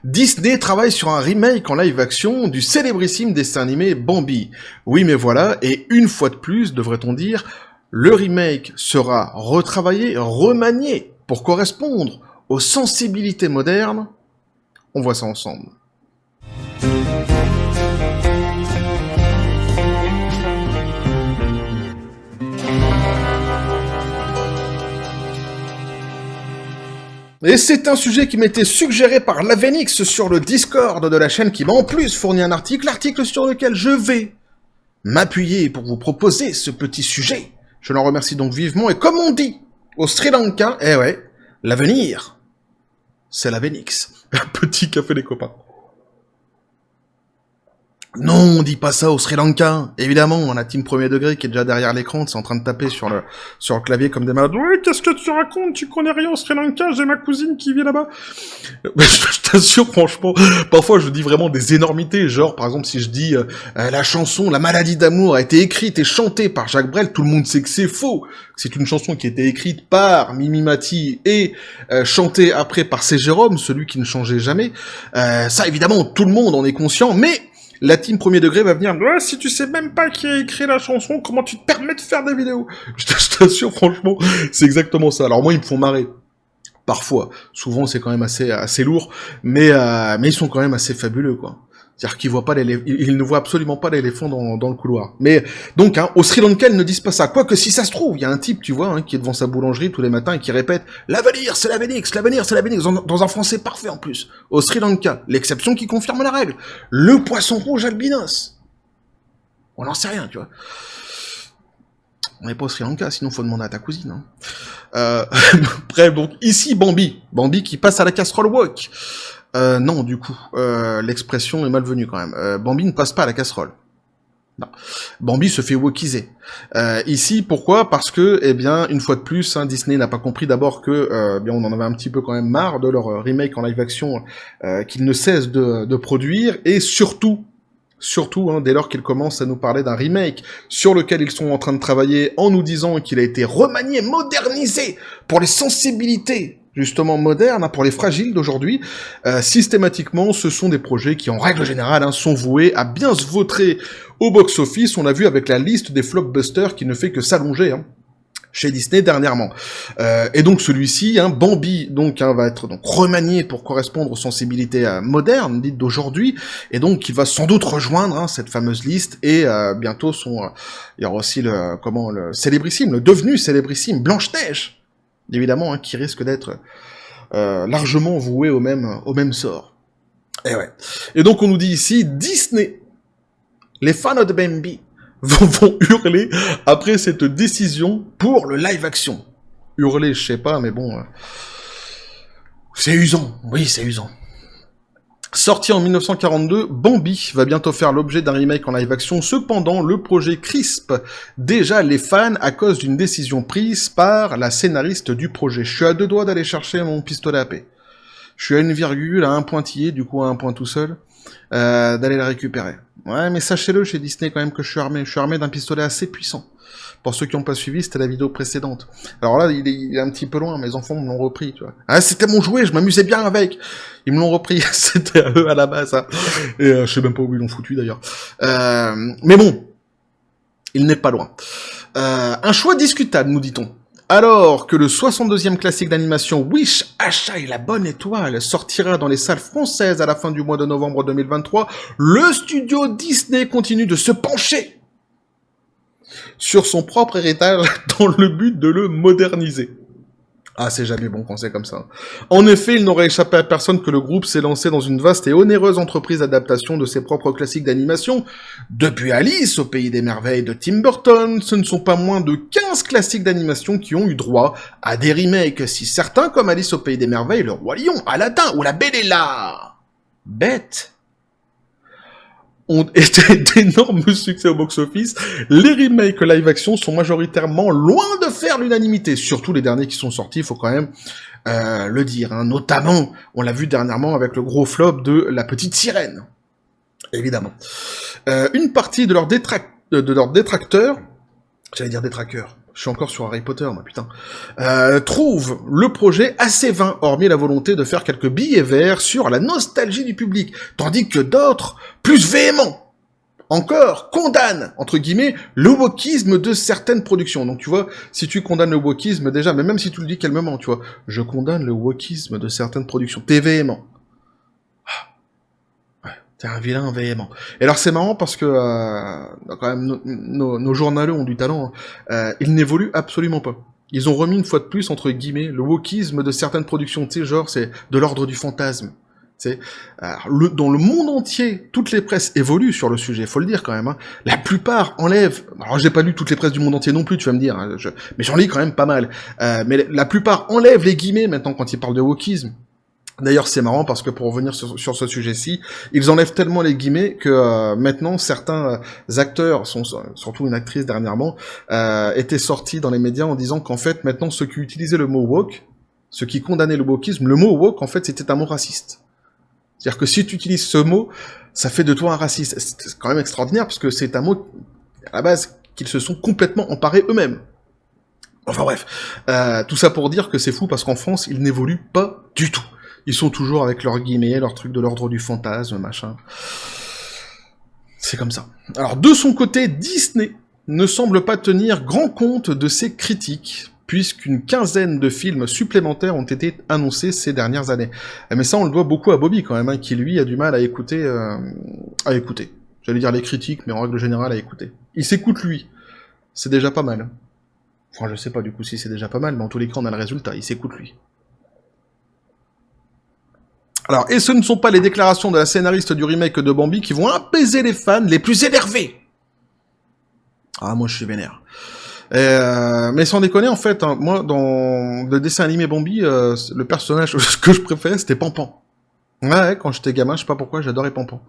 Disney travaille sur un remake en live-action du célébrissime dessin animé Bambi. Oui, mais voilà, et une fois de plus, devrait-on dire, le remake sera retravaillé, remanié pour correspondre aux sensibilités modernes. On voit ça ensemble. Et c'est un sujet qui m'était suggéré par Lavenix sur le Discord de la chaîne qui m'a en plus fourni un article sur lequel je vais m'appuyer pour vous proposer ce petit sujet. Je l'en remercie donc vivement, et comme on dit au Sri Lanka, eh ouais, l'avenir, c'est Lavenix. Petit café des copains. Non, on dit pas ça au Sri Lanka. Évidemment, la team premier degré qui est déjà derrière l'écran, c'est en train de taper sur le clavier comme des malades. Oui, qu'est-ce que tu racontes? Tu connais rien au Sri Lanka? J'ai ma cousine qui vit là-bas. Je t'assure, franchement, parfois je dis vraiment des énormités. Genre, par exemple, si je dis la chanson La maladie d'amour a été écrite et chantée par Jacques Brel, tout le monde sait que c'est faux. C'est une chanson qui a été écrite par Mimi Mati et chantée après par C. Jérôme, celui qui ne changeait jamais. Ça, évidemment, tout le monde en est conscient, mais la team premier degré va venir, ouais, si tu sais même pas qui a écrit la chanson, comment tu te permets de faire des vidéos? Je t'assure, franchement, c'est exactement ça. Alors moi, ils me font marrer. Parfois. Souvent, c'est quand même assez lourd. Mais ils sont quand même assez fabuleux, quoi. C'est-à-dire qu'ils voient pas ils ne voient absolument pas l'éléphant dans le couloir. Mais, donc, au Sri Lanka, ils ne disent pas ça. Quoique, si ça se trouve, il y a un type, tu vois, qui est devant sa boulangerie tous les matins et qui répète « L'avenir, c'est l'avenix, l'avenir, c'est l'avenix », dans un français parfait, en plus. Au Sri Lanka, l'exception qui confirme la règle. Le poisson rouge albinos. On n'en sait rien, tu vois. On n'est pas au Sri Lanka, sinon faut demander à ta cousine. Bref, donc, ici, Bambi. Bambi qui passe à la casserole wok. Non, du coup, l'expression est malvenue quand même. Bambi ne passe pas à la casserole. Non. Bambi se fait wokiser. Ici, pourquoi? Parce que, eh bien, une fois de plus, Disney n'a pas compris d'abord que, bien, on en avait un petit peu quand même marre de leur remake en live-action qu'ils ne cessent de produire, et surtout, dès lors qu'ils commencent à nous parler d'un remake sur lequel ils sont en train de travailler en nous disant qu'il a été remanié, modernisé pour les sensibilités justement modernes, pour les fragiles d'aujourd'hui, systématiquement, ce sont des projets qui, en règle générale, sont voués à bien se vautrer au box-office. On l'a vu avec la liste des flockbusters qui ne fait que s'allonger, chez Disney dernièrement. Et donc celui-ci, Bambi, va être remanié pour correspondre aux sensibilités modernes, dites d'aujourd'hui, et donc il va sans doute rejoindre cette fameuse liste, et bientôt il y aura aussi le célébrissime, le devenu célébrissime Blanche-Neige, évidemment, qui risque d'être largement voué au même sort. Et ouais. Et donc on nous dit ici, Disney, les fans de Bambi vont hurler après cette décision pour le live-action. Hurler, je sais pas, mais bon, c'est usant. Oui, c'est usant. Sorti en 1942, Bambi va bientôt faire l'objet d'un remake en live-action. Cependant, le projet crispe déjà les fans à cause d'une décision prise par la scénariste du projet. Je suis à 2 doigts d'aller chercher mon pistolet à paix. Je suis à une virgule, à un pointillé, du coup à un point tout seul, d'aller la récupérer. Ouais, mais sachez-le, chez Disney quand même que je suis armé. Je suis armé d'un pistolet assez puissant. Pour ceux qui n'ont pas suivi, c'était la vidéo précédente. Alors là, il est un petit peu loin, mes enfants me l'ont repris, tu vois. Ah, c'était mon jouet, je m'amusais bien avec. Ils me l'ont repris, c'était à eux à la base, Et je sais même pas où ils l'ont foutu d'ailleurs. Mais bon, il n'est pas loin. Un choix discutable, nous dit-on. Alors que le 62e classique d'animation Wish, Achat et la Bonne Étoile sortira dans les salles françaises à la fin du mois de novembre 2023, le studio Disney continue de se pencher sur son propre héritage dans le but de le moderniser. Ah, c'est jamais bon quand c'est comme ça. En effet, il n'aurait échappé à personne que le groupe s'est lancé dans une vaste et onéreuse entreprise d'adaptation de ses propres classiques d'animation. Depuis Alice au Pays des Merveilles de Tim Burton, ce ne sont pas moins de 15 classiques d'animation qui ont eu droit à des remakes, si certains comme Alice au Pays des Merveilles, Le Roi Lion, Aladdin ou La Belle et la Bête ont été d'énormes succès au box-office. Les remakes live-action sont majoritairement loin de faire l'unanimité, surtout les derniers qui sont sortis, il faut quand même le dire. Notamment, on l'a vu dernièrement avec le gros flop de La Petite Sirène, évidemment. Une partie de leurs détracteurs, j'allais dire détraqueurs, Je suis encore sur Harry Potter, moi, putain. Trouve le projet assez vain, hormis la volonté de faire quelques billets verts sur la nostalgie du public, tandis que d'autres, plus véhéments, encore, condamnent, entre guillemets, le wokisme de certaines productions. Donc tu vois, si tu condamnes le wokisme, déjà, mais même si tu le dis calmement, tu vois, je condamne le wokisme de certaines productions. T'es véhément. T'es un vilain véhément. Et alors c'est marrant parce que, quand même, nos journaleux ont du talent, ils n'évoluent absolument pas. Ils ont remis une fois de plus, entre guillemets, le wokisme de certaines productions, tu sais, genre, c'est de l'ordre du fantasme. Dans le monde entier, toutes les presses évoluent sur le sujet, faut le dire quand même. Hein. La plupart enlèvent... Alors j'ai pas lu toutes les presses du monde entier non plus, tu vas me dire, hein, mais j'en lis quand même pas mal. Mais la plupart enlèvent les guillemets maintenant quand ils parlent de wokisme. D'ailleurs, c'est marrant parce que pour revenir sur ce sujet-ci, ils enlèvent tellement les guillemets que maintenant certains acteurs, surtout une actrice dernièrement, étaient sortis dans les médias en disant qu'en fait maintenant ceux qui utilisaient le mot woke, ceux qui condamnaient le wokisme, le mot woke en fait c'était un mot raciste. C'est-à-dire que si tu utilises ce mot, ça fait de toi un raciste. C'est quand même extraordinaire, parce que c'est un mot, à la base, qu'ils se sont complètement emparés eux-mêmes. Enfin bref, tout ça pour dire que c'est fou, parce qu'en France, ils n'évoluent pas du tout. Ils sont toujours avec leurs guillemets, leurs trucs de l'ordre du fantasme, machin. C'est comme ça. Alors, de son côté, Disney ne semble pas tenir grand compte de ses critiques, puisqu'une quinzaine de films supplémentaires ont été annoncés ces dernières années. Mais ça, on le doit beaucoup à Bobby, quand même, hein, qui, lui, a du mal à écouter... J'allais dire les critiques, mais en règle générale, à écouter. Il s'écoute, lui. C'est déjà pas mal. Enfin, je sais pas, du coup, si c'est déjà pas mal, mais en tous les cas, on a le résultat. Il s'écoute, lui. Alors, et ce ne sont pas les déclarations de la scénariste du remake de Bambi qui vont apaiser les fans les plus énervés. Ah, moi, je suis vénère. Mais sans déconner, en fait, hein, moi, dans le dessin animé Bambi, le personnage que je préférais, c'était Pampan. Ouais, quand j'étais gamin, je sais pas pourquoi, j'adorais Pampan.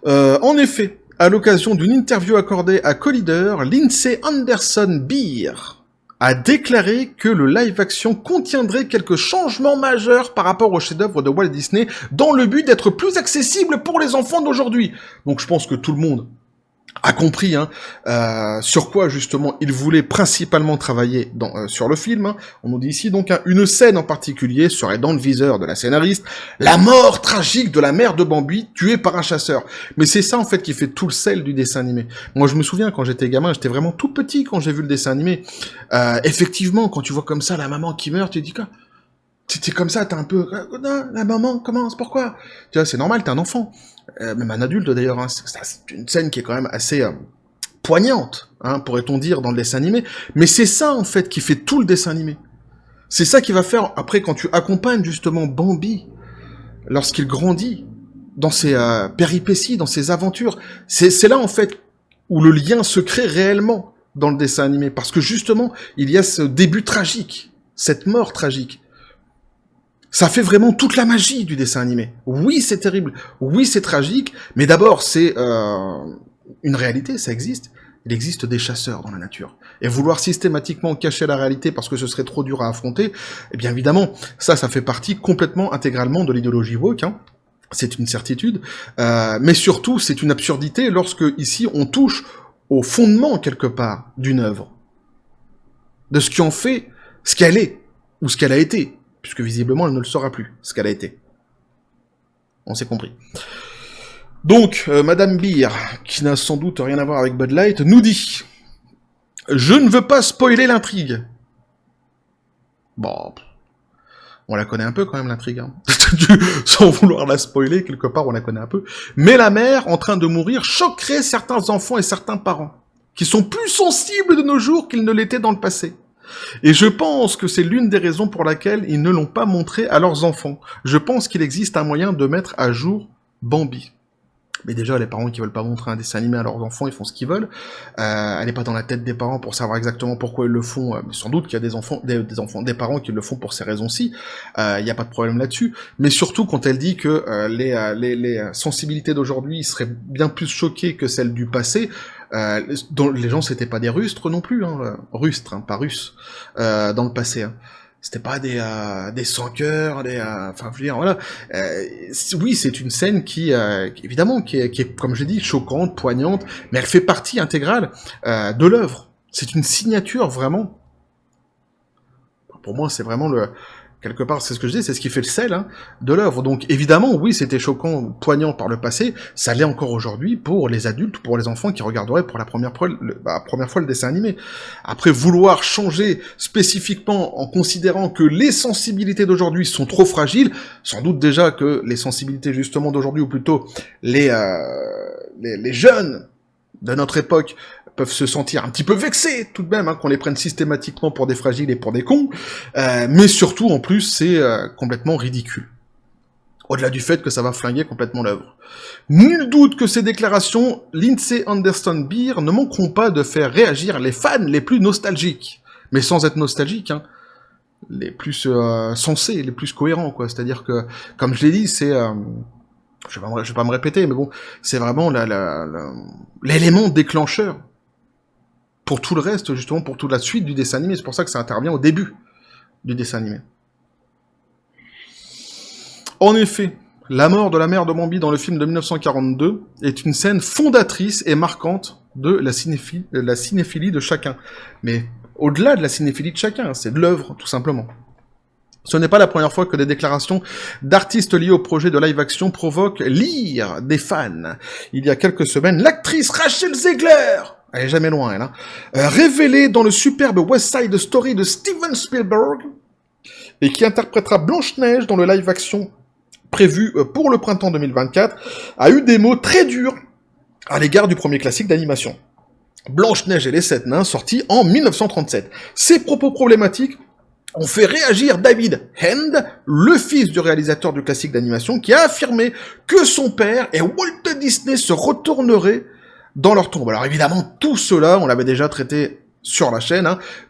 En effet, à l'occasion d'une interview accordée à Collider, Lindsay Anderson Beer a déclaré que le live-action contiendrait quelques changements majeurs par rapport au chef-d'œuvre de Walt Disney, dans le but d'être plus accessible pour les enfants d'aujourd'hui. Donc je pense que tout le monde a compris sur quoi justement il voulait principalement travailler sur le film. Hein. On nous dit ici donc une scène en particulier serait dans le viseur de la scénariste, la mort tragique de la mère de Bambi tuée par un chasseur. Mais c'est ça en fait qui fait tout le sel du dessin animé. Moi je me souviens quand j'étais gamin, j'étais vraiment tout petit quand j'ai vu le dessin animé. Effectivement, quand tu vois comme ça la maman qui meurt, tu te dis quoi? T'es comme ça, t'es un peu... La maman, comment, c'est pourquoi? Tu vois, c'est normal, t'es un enfant. Même un adulte, d'ailleurs. Hein, c'est une scène qui est quand même assez poignante, hein, pourrait-on dire, dans le dessin animé. Mais c'est ça, en fait, qui fait tout le dessin animé. C'est ça qui va faire, après, quand tu accompagnes, justement, Bambi, lorsqu'il grandit, dans ses péripéties, dans ses aventures, c'est là, en fait, où le lien se crée réellement dans le dessin animé. Parce que, justement, il y a ce début tragique, cette mort tragique. Ça fait vraiment toute la magie du dessin animé. Oui, c'est terrible. Oui, c'est tragique. Mais d'abord, c'est une réalité, ça existe. Il existe des chasseurs dans la nature. Et vouloir systématiquement cacher la réalité parce que ce serait trop dur à affronter, eh bien évidemment, ça fait partie complètement, intégralement de l'idéologie woke. Hein. C'est une certitude. Mais surtout, c'est une absurdité lorsque, ici, on touche au fondement, quelque part, d'une œuvre. De ce qui en fait ce qu'elle est, ou ce qu'elle a été. Puisque visiblement, elle ne le saura plus, ce qu'elle a été. On s'est compris. Donc, Madame Beer, qui n'a sans doute rien à voir avec Bud Light, nous dit « Je ne veux pas spoiler l'intrigue. » Bon, on la connaît un peu quand même, l'intrigue. Hein. Sans vouloir la spoiler, quelque part, on la connaît un peu. Mais la mère, en train de mourir, choquerait certains enfants et certains parents, qui sont plus sensibles de nos jours qu'ils ne l'étaient dans le passé. Et je pense que c'est l'une des raisons pour laquelle ils ne l'ont pas montré à leurs enfants. Je pense qu'il existe un moyen de mettre à jour Bambi. Mais déjà, les parents qui veulent pas montrer un dessin animé à leurs enfants, ils font ce qu'ils veulent. Elle n'est pas dans la tête des parents pour savoir exactement pourquoi ils le font. Mais sans doute qu'il y a des parents qui le font pour ces raisons-ci. Il n'y a pas de problème là-dessus. Mais surtout quand elle dit que les sensibilités d'aujourd'hui seraient bien plus choquées que celles du passé. Dont les gens c'était pas des rustres non plus, hein, rustres, hein, pas russes, dans le passé. Hein. C'était pas des sans-cœurs, enfin, je veux dire, voilà. Oui, c'est une scène qui évidemment, qui est, comme j'ai dit, choquante, poignante, mais elle fait partie intégrale de l'œuvre. C'est une signature vraiment. Pour moi, c'est vraiment le... Quelque part, c'est ce que je dis, c'est ce qui fait le sel de l'œuvre. Donc évidemment, oui, c'était choquant, poignant par le passé, ça l'est encore aujourd'hui pour les adultes, pour les enfants qui regarderaient pour la première fois le dessin animé. Après, vouloir changer spécifiquement en considérant que les sensibilités d'aujourd'hui sont trop fragiles, sans doute déjà que les sensibilités justement d'aujourd'hui, ou plutôt les jeunes de notre époque, peuvent se sentir un petit peu vexés, tout de même, qu'on les prenne systématiquement pour des fragiles et pour des cons, mais surtout, en plus, c'est complètement ridicule. Au-delà du fait que ça va flinguer complètement l'œuvre. Nul doute que ces déclarations, Lindsay Anderson Beer, ne manqueront pas de faire réagir les fans les plus nostalgiques. Mais sans être nostalgiques, les plus sensés, les plus cohérents, quoi. C'est-à-dire que, comme je l'ai dit, c'est... je vais pas me répéter, mais bon, c'est vraiment l'élément déclencheur pour tout le reste, justement, pour toute la suite du dessin animé. C'est pour ça que ça intervient au début du dessin animé. En effet, la mort de la mère de Bambi dans le film de 1942 est une scène fondatrice et marquante de la cinéphilie de chacun. Mais au-delà de la cinéphilie de chacun, c'est de l'œuvre, tout simplement. Ce n'est pas la première fois que des déclarations d'artistes liés au projet de live-action provoquent l'ire des fans. Il y a quelques semaines, l'actrice Rachel Zegler, elle est jamais loin, elle, révélée dans le superbe West Side Story de Steven Spielberg, et qui interprétera Blanche-Neige dans le live-action prévu pour le printemps 2024, a eu des mots très durs à l'égard du premier classique d'animation. Blanche-Neige et les 7 nains, sorti en 1937. Ces propos problématiques ont fait réagir David Hand, le fils du réalisateur du classique d'animation, qui a affirmé que son père et Walt Disney se retourneraient dans leur tombe. Alors évidemment, tout cela, on l'avait déjà traité sur la chaîne,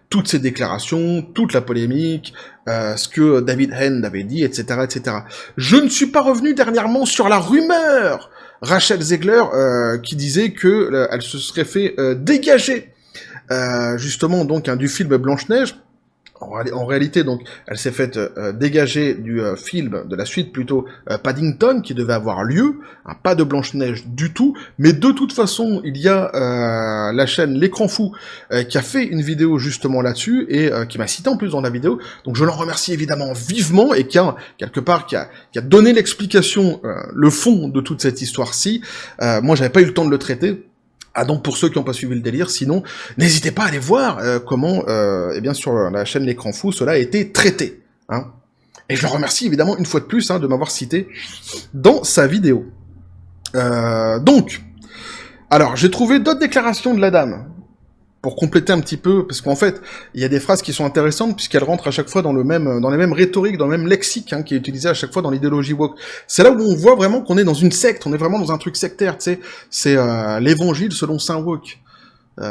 toutes ces déclarations, toute la polémique, ce que David Hand avait dit, etc., etc. Je ne suis pas revenu dernièrement sur la rumeur Rachel Zegler qui disait que elle se serait fait dégager justement donc du film Blanche-Neige. En réalité, donc, elle s'est faite dégager du film, de la suite plutôt Paddington, qui devait avoir lieu, pas de Blanche-Neige du tout, mais de toute façon, il y a la chaîne L'Écran Fou qui a fait une vidéo justement là-dessus, et qui m'a cité en plus dans la vidéo, donc je l'en remercie évidemment vivement, et qui a, quelque part, qui a donné l'explication, le fond de toute cette histoire-ci. Moi, j'avais pas eu le temps de le traiter. Donc pour ceux qui n'ont pas suivi le délire, sinon, n'hésitez pas à aller voir comment, eh bien sur la chaîne L'Écran Fou, cela a été traité. Et je le remercie évidemment une fois de plus de m'avoir cité dans sa vidéo. Donc, alors j'ai trouvé d'autres déclarations de la dame, pour compléter un petit peu, parce qu'en fait, il y a des phrases qui sont intéressantes, puisqu'elles rentrent à chaque fois dans les mêmes rhétoriques, dans le même lexique, qui est utilisé à chaque fois dans l'idéologie woke. C'est là où on voit vraiment qu'on est dans une secte, on est vraiment dans un truc sectaire, tu sais. C'est l'évangile selon Saint Woke. Tu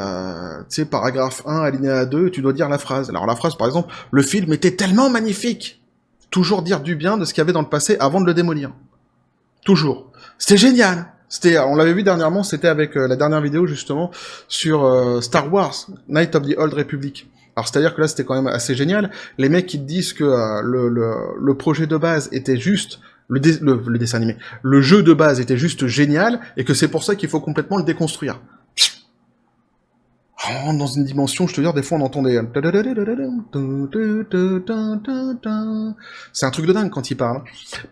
sais, paragraphe 1, alinéa 2, tu dois dire la phrase. Alors la phrase, par exemple, le film était tellement magnifique. Toujours dire du bien de ce qu'il y avait dans le passé avant de le démolir. Toujours. C'était génial. On l'avait vu dernièrement, c'était avec la dernière vidéo justement sur Star Wars, Night of the Old Republic. Alors c'est-à-dire que là c'était quand même assez génial. Les mecs qui te disent que le projet de base était juste le dessin animé, le jeu de base était juste génial et que c'est pour ça qu'il faut complètement le déconstruire. Oh, dans une dimension, je te dis, des fois on entendait... C'est un truc de dingue quand il parle.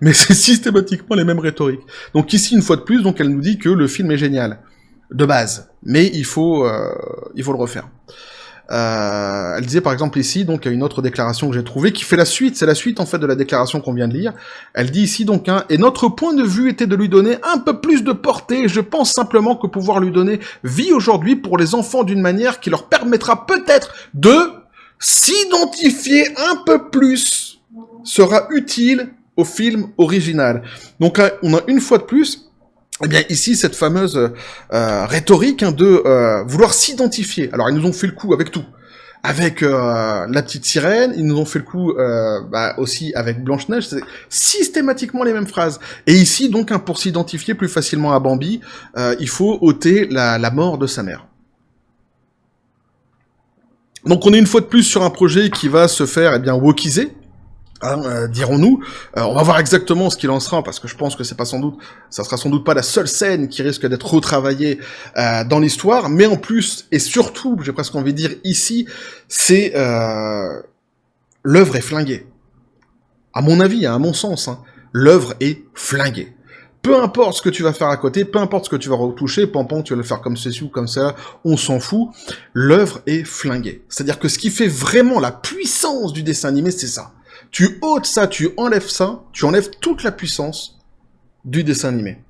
Mais c'est systématiquement les mêmes rhétoriques. Donc ici, une fois de plus, donc elle nous dit que le film est génial. De base. Mais il faut le refaire. Elle disait par exemple ici, donc une autre déclaration que j'ai trouvée, qui fait la suite, c'est la suite en fait de la déclaration qu'on vient de lire. Elle dit ici donc, et notre point de vue était de lui donner un peu plus de portée, je pense simplement que pouvoir lui donner vie aujourd'hui pour les enfants d'une manière qui leur permettra peut-être de s'identifier un peu plus sera utile au film original. Donc là, on a une fois de plus, eh bien ici cette fameuse rhétorique de vouloir s'identifier. Alors ils nous ont fait le coup avec tout, avec la petite sirène, ils nous ont fait le coup aussi avec Blanche-Neige, c'est systématiquement les mêmes phrases. Et ici donc pour s'identifier plus facilement à Bambi, il faut ôter la mort de sa mère. Donc on est une fois de plus sur un projet qui va se faire wokiser, Hein, dirons-nous. On va voir exactement ce qu'il en sera, parce que je pense que ça sera sans doute pas la seule scène qui risque d'être retravaillée dans l'histoire, mais en plus, et surtout, j'ai presque envie de dire ici, c'est l'œuvre est flinguée. À mon avis, à mon sens, hein, l'œuvre est flinguée. Peu importe ce que tu vas faire à côté, peu importe ce que tu vas retoucher, peu importe tu vas le faire comme ceci ou comme ça, on s'en fout, l'œuvre est flinguée. C'est-à-dire que ce qui fait vraiment la puissance du dessin animé, c'est ça. Tu ôtes ça, tu enlèves toute la puissance du dessin animé.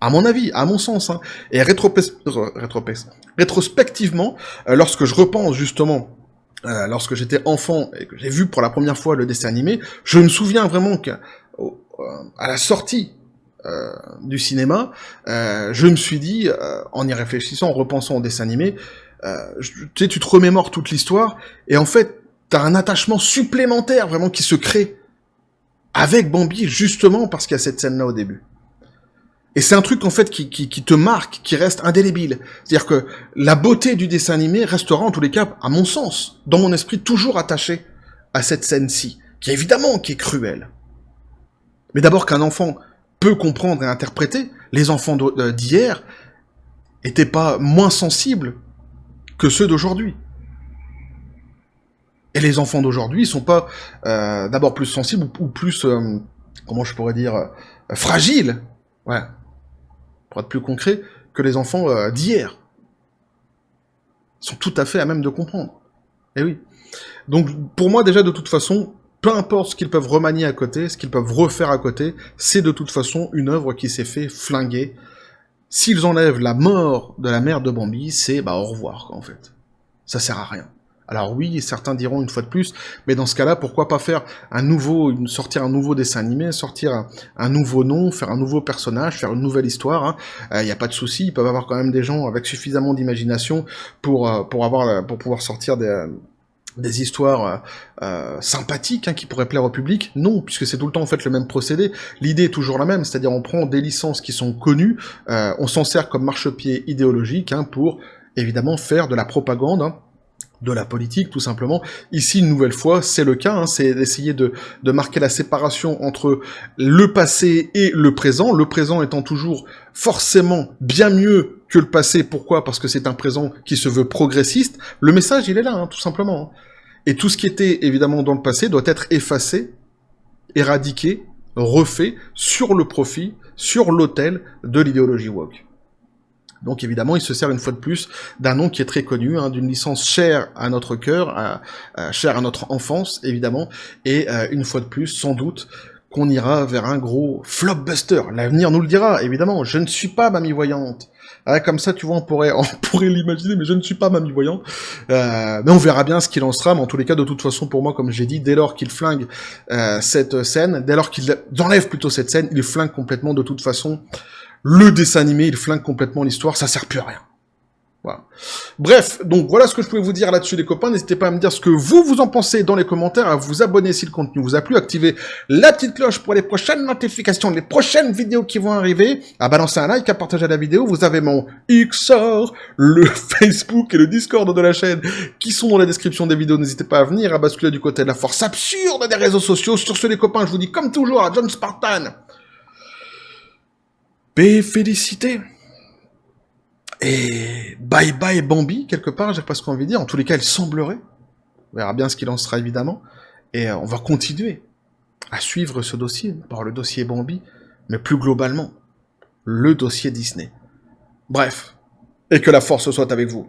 À mon avis, à mon sens, hein. Et rétrospectivement, lorsque je repense justement, lorsque j'étais enfant et que j'ai vu pour la première fois le dessin animé, je me souviens vraiment qu'à la sortie du cinéma, je me suis dit, en y réfléchissant, en repensant au dessin animé, tu te remémores toute l'histoire, et en fait, t'as un attachement supplémentaire vraiment qui se crée avec Bambi, justement parce qu'il y a cette scène-là au début. Et c'est un truc, en fait, qui te marque, qui reste indélébile. C'est-à-dire que la beauté du dessin animé restera, en tous les cas, à mon sens, dans mon esprit, toujours attaché à cette scène-ci, qui est cruelle. Mais d'abord qu'un enfant peut comprendre et interpréter, les enfants d'hier étaient pas moins sensibles que ceux d'aujourd'hui. Et les enfants d'aujourd'hui sont pas d'abord plus sensibles ou plus, comment je pourrais dire, fragiles, ouais, pour être plus concret, que les enfants d'hier. Ils sont tout à fait à même de comprendre. Eh oui. Donc pour moi déjà de toute façon, peu importe ce qu'ils peuvent remanier à côté, ce qu'ils peuvent refaire à côté, c'est de toute façon une œuvre qui s'est fait flinguer. S'ils enlèvent la mort de la mère de Bambi, c'est au revoir quoi, en fait. Ça sert à rien. Alors oui, certains diront une fois de plus, mais dans ce cas-là, pourquoi pas faire sortir un nouveau dessin animé, sortir un nouveau nom, faire un nouveau personnage, faire une nouvelle histoire, hein. Y a pas de souci, ils peuvent avoir quand même des gens avec suffisamment d'imagination pour pouvoir sortir des histoires sympathiques hein, qui pourraient plaire au public. Non, puisque c'est tout le temps en fait le même procédé. L'idée est toujours la même, c'est-à-dire on prend des licences qui sont connues, on s'en sert comme marchepied idéologique hein, pour évidemment faire de la propagande, hein, de la politique, tout simplement. Ici, une nouvelle fois, c'est le cas, hein, c'est d'essayer de marquer la séparation entre le passé et le présent étant toujours forcément bien mieux que le passé. Pourquoi ? Parce que c'est un présent qui se veut progressiste. Le message, il est là, hein, tout simplement. Et tout ce qui était, évidemment, dans le passé doit être effacé, éradiqué, refait, sur le profit, sur l'autel de l'idéologie woke. Donc évidemment, il se sert une fois de plus d'un nom qui est très connu, hein, d'une licence chère à notre cœur, chère à notre enfance, évidemment, et une fois de plus, sans doute, qu'on ira vers un gros flopbuster. L'avenir nous le dira, évidemment. Je ne suis pas mamie voyante. Ah, comme ça, tu vois, on pourrait l'imaginer, mais je ne suis pas mamie voyante. Mais on verra bien ce qu'il en sera, mais en tous les cas, de toute façon, pour moi, comme j'ai dit, dès lors qu'il flingue cette scène, dès lors qu'il enlève plutôt cette scène, il flingue complètement de toute façon. Le dessin animé, il flingue complètement l'histoire, ça sert plus à rien. Voilà. Bref, donc voilà ce que je pouvais vous dire là-dessus les copains, n'hésitez pas à me dire ce que vous en pensez dans les commentaires, à vous abonner si le contenu vous a plu, activer la petite cloche pour les prochaines notifications, les prochaines vidéos qui vont arriver, à balancer un like, à partager la vidéo, vous avez mon XOR, le Facebook et le Discord de la chaîne qui sont dans la description des vidéos, n'hésitez pas à venir, à basculer du côté de la force absurde des réseaux sociaux. Sur ce les copains, je vous dis comme toujours à John Spartan, félicité. Et bye bye Bambi, quelque part, j'ai presque envie de dire. En tous les cas, il semblerait. On verra bien ce qu'il en sera, évidemment. Et on va continuer à suivre ce dossier. D'abord le dossier Bambi, mais plus globalement, le dossier Disney. Bref. Et que la force soit avec vous.